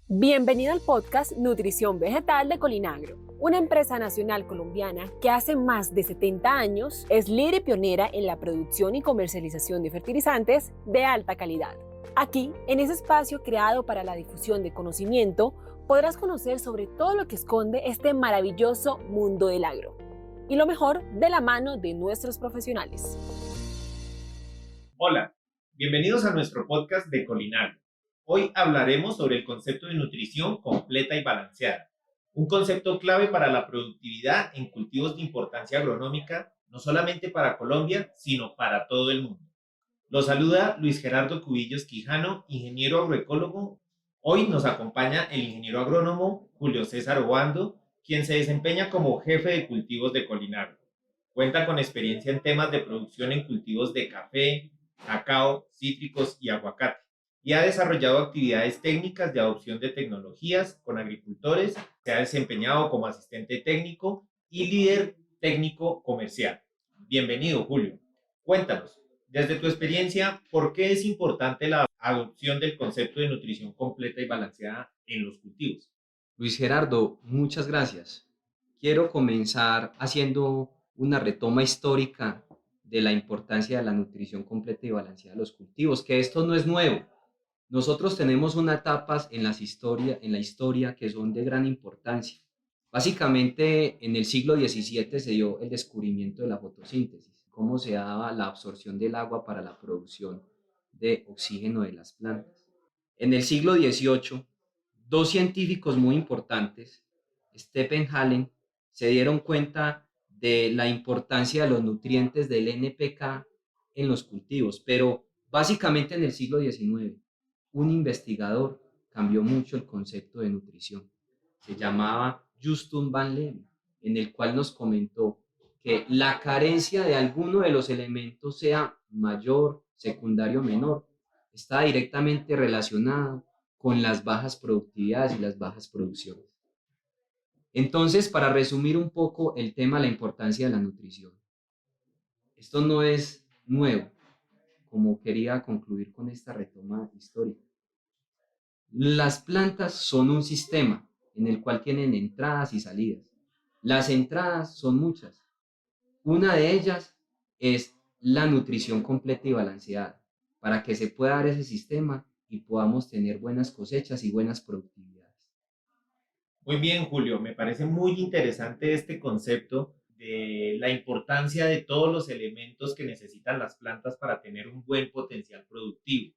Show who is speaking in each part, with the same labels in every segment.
Speaker 1: Bienvenido al podcast Nutrición Vegetal de Colinagro, una empresa nacional colombiana que hace más de 70 años es líder y pionera en la producción y comercialización de fertilizantes de alta calidad. Aquí, en ese espacio creado para la difusión de conocimiento, podrás conocer sobre todo lo que esconde este maravilloso mundo del agro. Y lo mejor, de la mano de nuestros profesionales.
Speaker 2: Hola, bienvenidos a nuestro podcast de Colinagro. Hoy hablaremos sobre el concepto de nutrición completa y balanceada, un concepto clave para la productividad en cultivos de importancia agronómica, no solamente para Colombia, sino para todo el mundo. Los saluda Luis Gerardo Cubillos Quijano, ingeniero agroecólogo. Hoy nos acompaña el ingeniero agrónomo Julio César Obando, quien se desempeña como jefe de cultivos de Colinagro. Cuenta con experiencia en temas de producción en cultivos de café, cacao, cítricos y aguacate, y ha desarrollado actividades técnicas de adopción de tecnologías con agricultores. Se ha desempeñado como asistente técnico y líder técnico comercial. Bienvenido, Julio. Cuéntanos, desde tu experiencia, ¿por qué es importante la adopción del concepto de nutrición completa y balanceada en los cultivos?
Speaker 3: Luis Gerardo, muchas gracias. Quiero comenzar haciendo una retoma histórica de la importancia de la nutrición completa y balanceada de los cultivos, que esto no es nuevo. Nosotros tenemos unas etapas en la historia que son de gran importancia. Básicamente, en el siglo XVII se dio el descubrimiento de la fotosíntesis, cómo se daba la absorción del agua para la producción de oxígeno de las plantas. En el siglo XVIII, dos científicos muy importantes, Stephen Halen, se dieron cuenta de la importancia de los nutrientes del NPK en los cultivos, pero básicamente en el siglo XIX, un investigador cambió mucho el concepto de nutrición. Se llamaba Justin Van Leeuwen, en el cual nos comentó que la carencia de alguno de los elementos, sea mayor, secundario o menor, está directamente relacionada con las bajas productividades y las bajas producciones. Entonces, para resumir un poco el tema, la importancia de la nutrición. Esto no es nuevo, como quería concluir con esta retoma histórica. Las plantas son un sistema en el cual tienen entradas y salidas. Las entradas son muchas. Una de ellas es la nutrición completa y balanceada, para que se pueda dar ese sistema y podamos tener buenas cosechas y buenas productividades.
Speaker 2: Muy bien, Julio, me parece muy interesante este concepto de la importancia de todos los elementos que necesitan las plantas para tener un buen potencial productivo.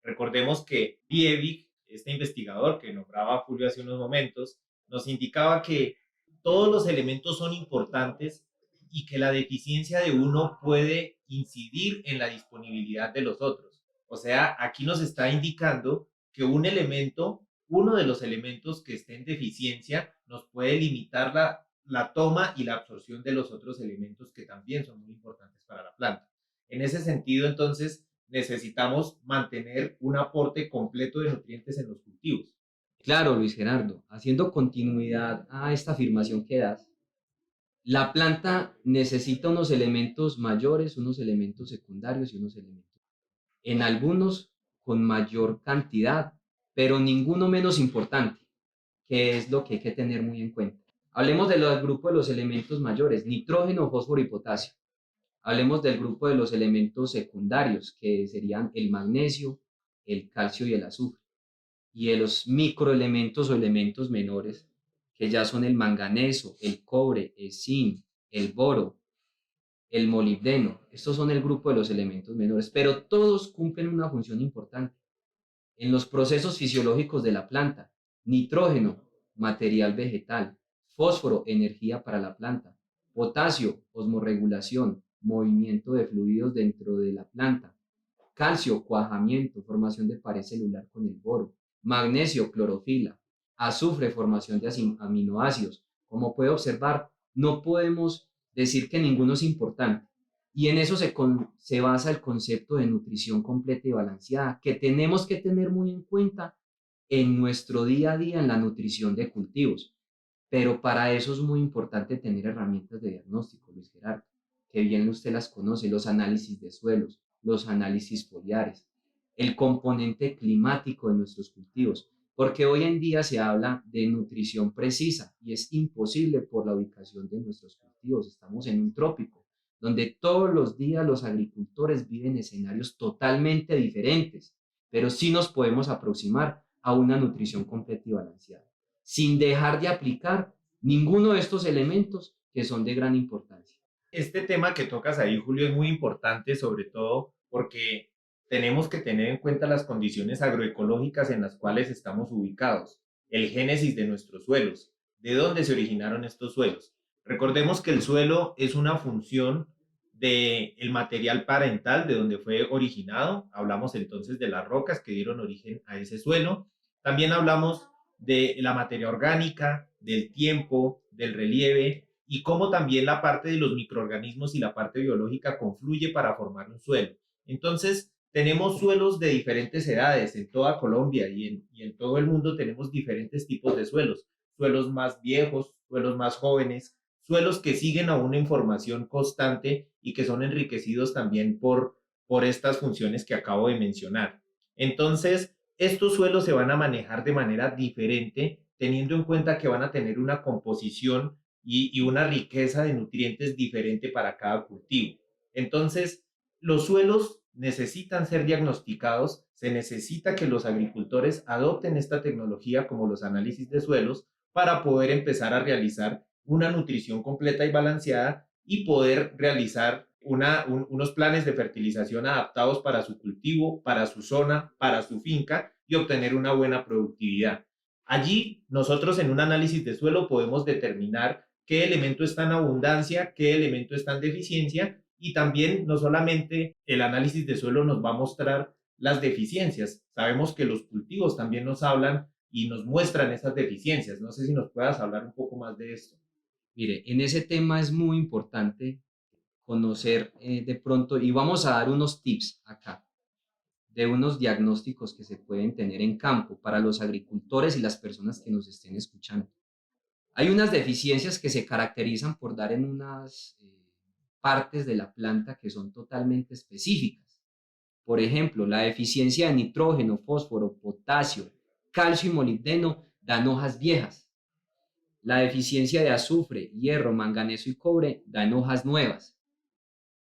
Speaker 2: Recordemos que Liebig, este investigador que nombraba a Julio hace unos momentos, nos indicaba que todos los elementos son importantes y que la deficiencia de uno puede incidir en la disponibilidad de los otros. O sea, aquí nos está indicando que uno de los elementos que esté en deficiencia nos puede limitar la toma y la absorción de los otros elementos que también son muy importantes para la planta. En ese sentido, entonces, necesitamos mantener un aporte completo de nutrientes en los cultivos.
Speaker 3: Claro, Luis Gerardo, haciendo continuidad a esta afirmación que das, la planta necesita unos elementos mayores, unos elementos secundarios y unos elementos. En algunos con mayor cantidad, pero ninguno menos importante, que es lo que hay que tener muy en cuenta. Hablemos del grupo de los elementos mayores, nitrógeno, fósforo y potasio. Hablemos del grupo de los elementos secundarios, que serían el magnesio, el calcio y el azufre. Y de los microelementos o elementos menores, que ya son el manganeso, el cobre, el zinc, el boro, el molibdeno. Estos son el grupo de los elementos menores, pero todos cumplen una función importante en los procesos fisiológicos de la planta. Nitrógeno, material vegetal; fósforo, energía para la planta; potasio, osmorregulación, movimiento de fluidos dentro de la planta; calcio, cuajamiento, formación de pared celular con el boro; magnesio, clorofila; azufre, formación de aminoácidos. Como puede observar, no podemos decir que ninguno es importante. Y en eso se basa el concepto de nutrición completa y balanceada, que tenemos que tener muy en cuenta en nuestro día a día en la nutrición de cultivos. Pero para eso es muy importante tener herramientas de diagnóstico, Luis Gerardo, que bien usted las conoce: los análisis de suelos, los análisis foliares, el componente climático de nuestros cultivos. porque hoy en día se habla de nutrición precisa y es imposible por la ubicación de nuestros cultivos. Estamos en un trópico, donde todos los días los agricultores viven escenarios totalmente diferentes, pero sí nos podemos aproximar a una nutrición completa y balanceada, sin dejar de aplicar ninguno de estos elementos que son de gran importancia.
Speaker 2: Este tema que tocas ahí, Julio, es muy importante, sobre todo porque tenemos que tener en cuenta las condiciones agroecológicas en las cuales estamos ubicados, el génesis de nuestros suelos, de dónde se originaron estos suelos. Recordemos que el suelo es una función del material parental de donde fue originado. Hablamos entonces de las rocas que dieron origen a ese suelo. También hablamos de la materia orgánica, del tiempo, del relieve y cómo también la parte de los microorganismos y la parte biológica confluye para formar un suelo. Entonces, tenemos suelos de diferentes edades en toda Colombia y en todo el mundo tenemos diferentes tipos de suelos más viejos, suelos más jóvenes, suelos que siguen a una información constante y que son enriquecidos también por estas funciones que acabo de mencionar. Entonces, estos suelos se van a manejar de manera diferente, teniendo en cuenta que van a tener una composición y una riqueza de nutrientes diferente para cada cultivo. Entonces, los suelos necesitan ser diagnosticados, se necesita que los agricultores adopten esta tecnología como los análisis de suelos para poder empezar a realizar una nutrición completa y balanceada y poder realizar unos planes de fertilización adaptados para su cultivo, para su zona, para su finca y obtener una buena productividad. Allí nosotros en un análisis de suelo podemos determinar qué elemento está en abundancia, qué elemento está en deficiencia y también no solamente el análisis de suelo nos va a mostrar las deficiencias, sabemos que los cultivos también nos hablan y nos muestran esas deficiencias. No sé si nos puedas hablar un poco más de esto.
Speaker 3: Mire, en ese tema es muy importante conocer de pronto, y vamos a dar unos tips acá, de unos diagnósticos que se pueden tener en campo para los agricultores y las personas que nos estén escuchando. Hay unas deficiencias que se caracterizan por dar en unas partes de la planta que son totalmente específicas. Por ejemplo, la deficiencia de nitrógeno, fósforo, potasio, calcio y molibdeno dan hojas viejas. La deficiencia de azufre, hierro, manganeso y cobre dan hojas nuevas.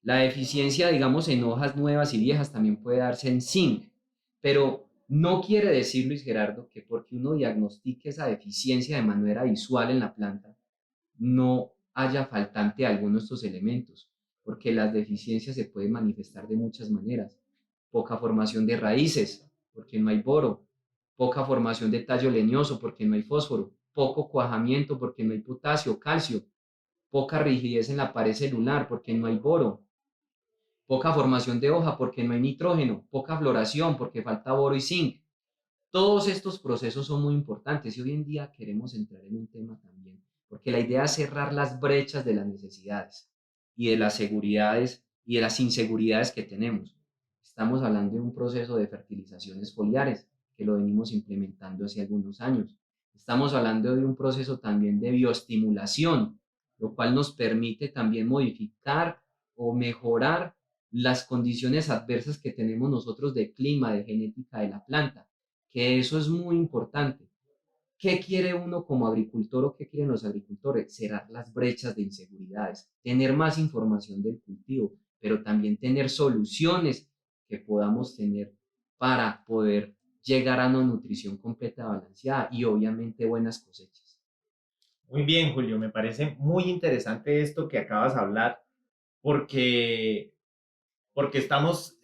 Speaker 3: La deficiencia, digamos, en hojas nuevas y viejas también puede darse en zinc, pero no quiere decir, Luis Gerardo, que porque uno diagnostique esa deficiencia de manera visual en la planta, no haya faltante alguno de estos elementos, porque las deficiencias se pueden manifestar de muchas maneras. Poca formación de raíces, porque no hay boro, poca formación de tallo leñoso, porque no hay fósforo, poco cuajamiento, porque no hay potasio, calcio, poca rigidez en la pared celular, porque no hay boro, poca formación de hoja porque no hay nitrógeno, poca floración porque falta boro y zinc. Todos estos procesos son muy importantes y hoy en día queremos entrar en un tema también, porque la idea es cerrar las brechas de las necesidades y de las seguridades y de las inseguridades que tenemos. Estamos hablando de un proceso de fertilizaciones foliares que lo venimos implementando hace algunos años. Estamos hablando de un proceso también de bioestimulación, lo cual nos permite también modificar o mejorar las condiciones adversas que tenemos nosotros de clima, de genética de la planta, que eso es muy importante. ¿Qué quiere uno como agricultor o qué quieren los agricultores? Cerrar las brechas de inseguridades, tener más información del cultivo, pero también tener soluciones que podamos tener para poder llegar a una nutrición completa, balanceada y obviamente buenas cosechas.
Speaker 2: Muy bien, Julio, me parece muy interesante esto que acabas de hablar porque estamos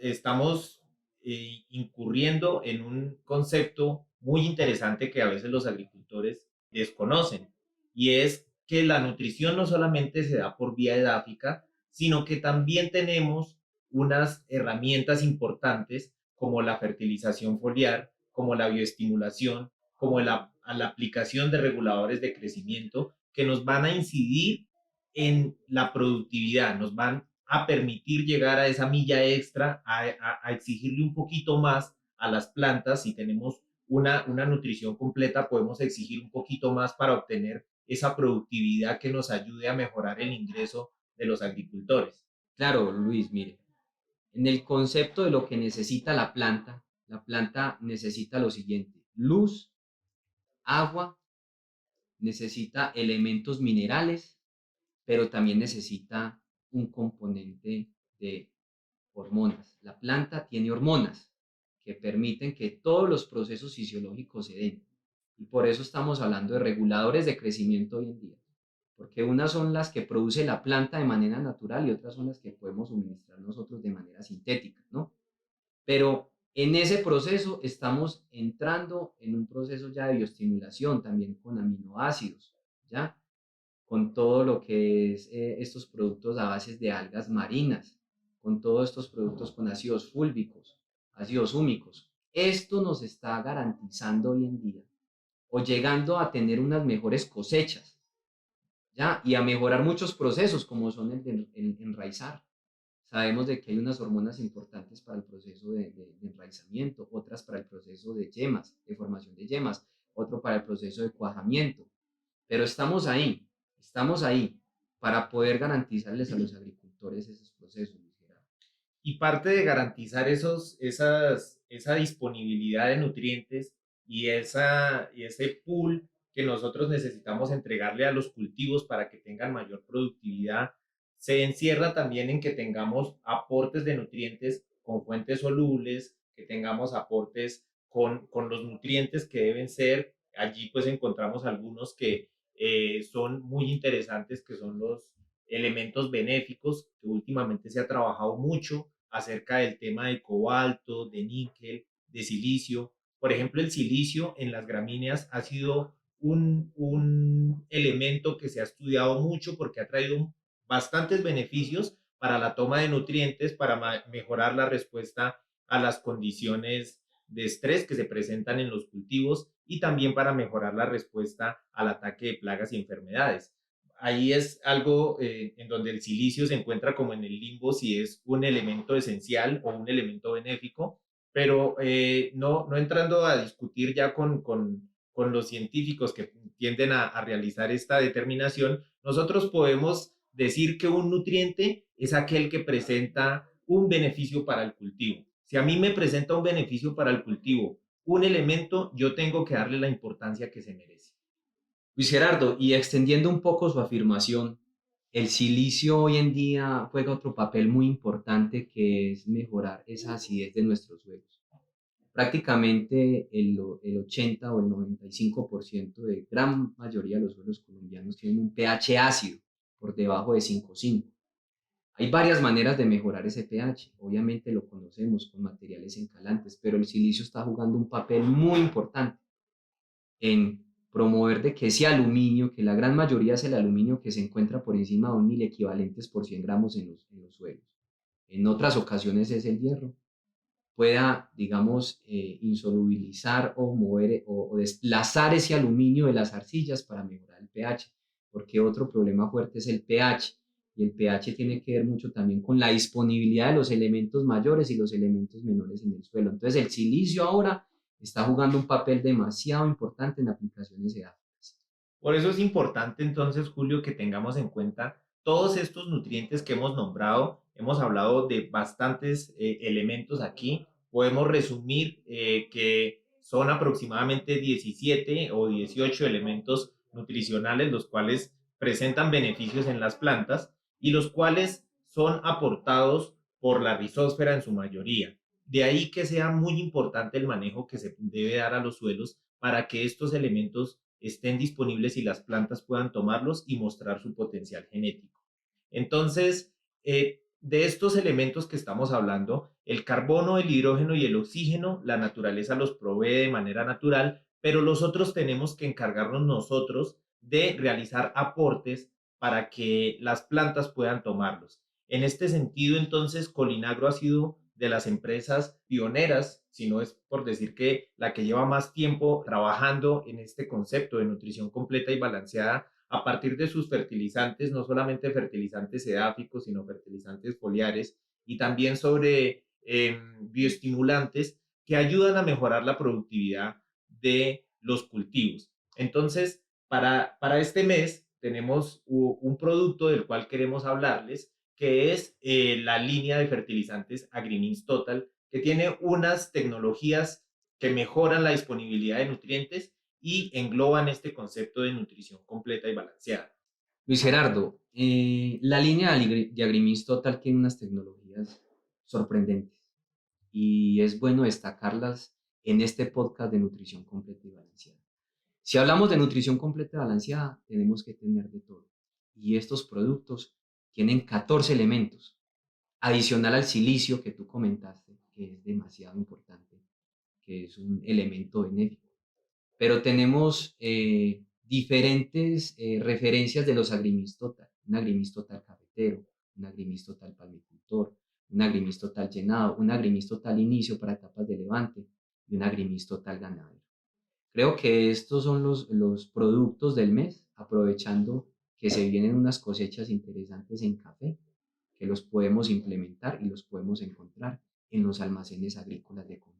Speaker 2: incurriendo en un concepto muy interesante que a veces los agricultores desconocen, y es que la nutrición no solamente se da por vía edáfica, sino que también tenemos unas herramientas importantes como la fertilización foliar, como la bioestimulación, como la aplicación de reguladores de crecimiento que nos van a incidir en la productividad, nos van a permitir llegar a esa milla extra, a exigirle un poquito más a las plantas. Si tenemos una nutrición completa, podemos exigir un poquito más para obtener esa productividad que nos ayude a mejorar el ingreso de los agricultores.
Speaker 3: Claro, Luis, mire, en el concepto de lo que necesita la planta necesita lo siguiente: luz, agua, necesita elementos minerales, pero también necesita un componente de hormonas. La planta tiene hormonas que permiten que todos los procesos fisiológicos se den. Y por eso estamos hablando de reguladores de crecimiento hoy en día. Porque unas son las que produce la planta de manera natural y otras son las que podemos suministrar nosotros de manera sintética, ¿no? Pero en ese proceso estamos entrando en un proceso ya de bioestimulación, también con aminoácidos, ¿ya? Con todo lo que es estos productos a base de algas marinas, con todos estos productos con ácidos fúlvicos, ácidos húmicos. Esto nos está garantizando hoy en día o llegando a tener unas mejores cosechas, ¿ya? Y a mejorar muchos procesos como son el enraizar. Sabemos de que hay unas hormonas importantes para el proceso de enraizamiento, otras para el proceso de yemas, de formación de yemas, otro para el proceso de cuajamiento. Pero estamos ahí para poder garantizarles a los agricultores esos procesos, Luis Gerardo.
Speaker 2: Y parte de garantizar esa disponibilidad de nutrientes y ese pool que nosotros necesitamos entregarle a los cultivos para que tengan mayor productividad, se encierra también en que tengamos aportes de nutrientes con fuentes solubles, que tengamos aportes con los nutrientes que deben ser. Allí pues encontramos algunos que son muy interesantes, que son los elementos benéficos, que últimamente se ha trabajado mucho acerca del tema de cobalto, de níquel, de silicio. Por ejemplo, el silicio en las gramíneas ha sido un elemento que se ha estudiado mucho porque ha traído bastantes beneficios para la toma de nutrientes, para mejorar la respuesta a las condiciones de estrés que se presentan en los cultivos y también para mejorar la respuesta al ataque de plagas y enfermedades. Ahí es algo en donde el silicio se encuentra como en el limbo si es un elemento esencial o un elemento benéfico, pero no entrando a discutir ya con los científicos que tienden a realizar esta determinación, nosotros podemos decir que un nutriente es aquel que presenta un beneficio para el cultivo. Si a mí me presenta un beneficio para el cultivo, un elemento, yo tengo que darle la importancia que se merece.
Speaker 3: Luis Gerardo, y extendiendo un poco su afirmación, el silicio hoy en día juega otro papel muy importante que es mejorar esa acidez de nuestros suelos. Prácticamente el 80 o el 95% de gran mayoría de los suelos colombianos tienen un pH ácido por debajo de 5,5. Hay varias maneras de mejorar ese pH. Obviamente lo conocemos con materiales encalantes, pero el silicio está jugando un papel muy importante en promover de que ese aluminio, que la gran mayoría es el aluminio que se encuentra por encima de 1.000 equivalentes por 100 gramos en los suelos. En otras ocasiones es el hierro, pueda, digamos, insolubilizar o mover o desplazar ese aluminio de las arcillas para mejorar el pH, porque otro problema fuerte es el pH, y el pH tiene que ver mucho también con la disponibilidad de los elementos mayores y los elementos menores en el suelo. Entonces el silicio ahora está jugando un papel demasiado importante en aplicaciones edáficas.
Speaker 2: Por eso es importante entonces, Julio, que tengamos en cuenta todos estos nutrientes que hemos nombrado. Hemos hablado de bastantes elementos aquí. Podemos resumir que son aproximadamente 17 o 18 elementos nutricionales, los cuales presentan beneficios en las plantas y los cuales son aportados por la rizósfera en su mayoría. De ahí que sea muy importante el manejo que se debe dar a los suelos para que estos elementos estén disponibles y las plantas puedan tomarlos y mostrar su potencial genético. Entonces, de estos elementos que estamos hablando, el carbono, el hidrógeno y el oxígeno, la naturaleza los provee de manera natural, pero los otros tenemos que encargarnos nosotros de realizar aportes para que las plantas puedan tomarlos. En este sentido, entonces, Colinagro ha sido de las empresas pioneras, si no es por decir que la que lleva más tiempo trabajando en este concepto de nutrición completa y balanceada a partir de sus fertilizantes, no solamente fertilizantes edáficos, sino fertilizantes foliares y también sobre bioestimulantes que ayudan a mejorar la productividad de los cultivos. Entonces, para este mes tenemos un producto del cual queremos hablarles, que es la línea de fertilizantes Agrimins Total, que tiene unas tecnologías que mejoran la disponibilidad de nutrientes y engloban este concepto de nutrición completa y balanceada?
Speaker 3: Luis Gerardo, la línea de Agrimis Total tiene unas tecnologías sorprendentes y es bueno destacarlas en este podcast de nutrición completa y balanceada. Si hablamos de nutrición completa y balanceada, tenemos que tener de todo. Y estos productos tienen 14 elementos, adicional al silicio que tú comentaste, que es demasiado importante, que es un elemento benéfico. Pero tenemos diferentes referencias de los Agrimis Total. Un Agrimis Total cafetero, un Agrimis Total palmicultor, un Agrimis Total llenado, un Agrimis Total inicio para etapas de levante y un Agrimis Total ganadero. Creo que estos son los productos del mes, aprovechando que se vienen unas cosechas interesantes en café, que los podemos implementar y los podemos encontrar en los almacenes agrícolas de confianza.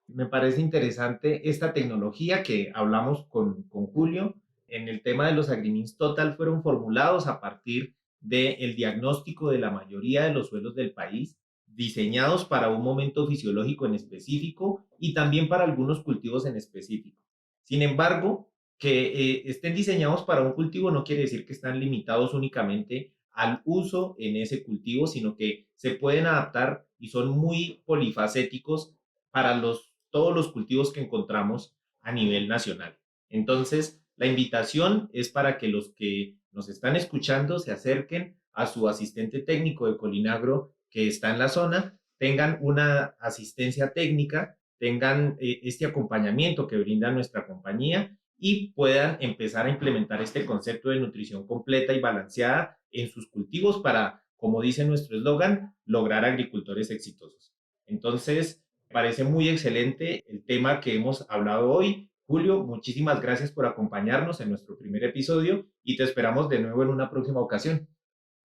Speaker 2: Me parece interesante esta tecnología que hablamos con Julio. En el tema de los Agrimins Total fueron formulados a partir del diagnóstico de la mayoría de los suelos del país, diseñados para un momento fisiológico en específico y también para algunos cultivos en específico. Sin embargo, que estén diseñados para un cultivo no quiere decir que están limitados únicamente al uso en ese cultivo, sino que se pueden adaptar y son muy polifacéticos para todos los cultivos que encontramos a nivel nacional. Entonces, la invitación es para que los que nos están escuchando se acerquen a su asistente técnico de Colinagro que está en la zona, tengan una asistencia técnica, tengan este acompañamiento que brinda nuestra compañía y puedan empezar a implementar este concepto de nutrición completa y balanceada en sus cultivos para, como dice nuestro eslogan, lograr agricultores exitosos. Entonces, me parece muy excelente el tema que hemos hablado hoy. Julio, muchísimas gracias por acompañarnos en nuestro primer episodio y te esperamos de nuevo en una próxima ocasión.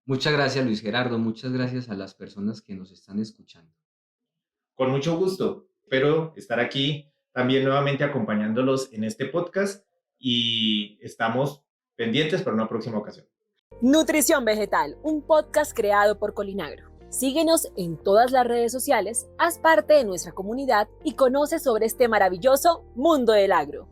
Speaker 3: Muchas gracias, Luis Gerardo. Muchas gracias a las personas que nos están escuchando.
Speaker 2: Con mucho gusto. Espero estar aquí también nuevamente acompañándolos en este podcast y estamos pendientes para una próxima ocasión.
Speaker 1: Nutrición Vegetal, un podcast creado por Colinagro. Síguenos en todas las redes sociales, haz parte de nuestra comunidad y conoce sobre este maravilloso mundo del agro.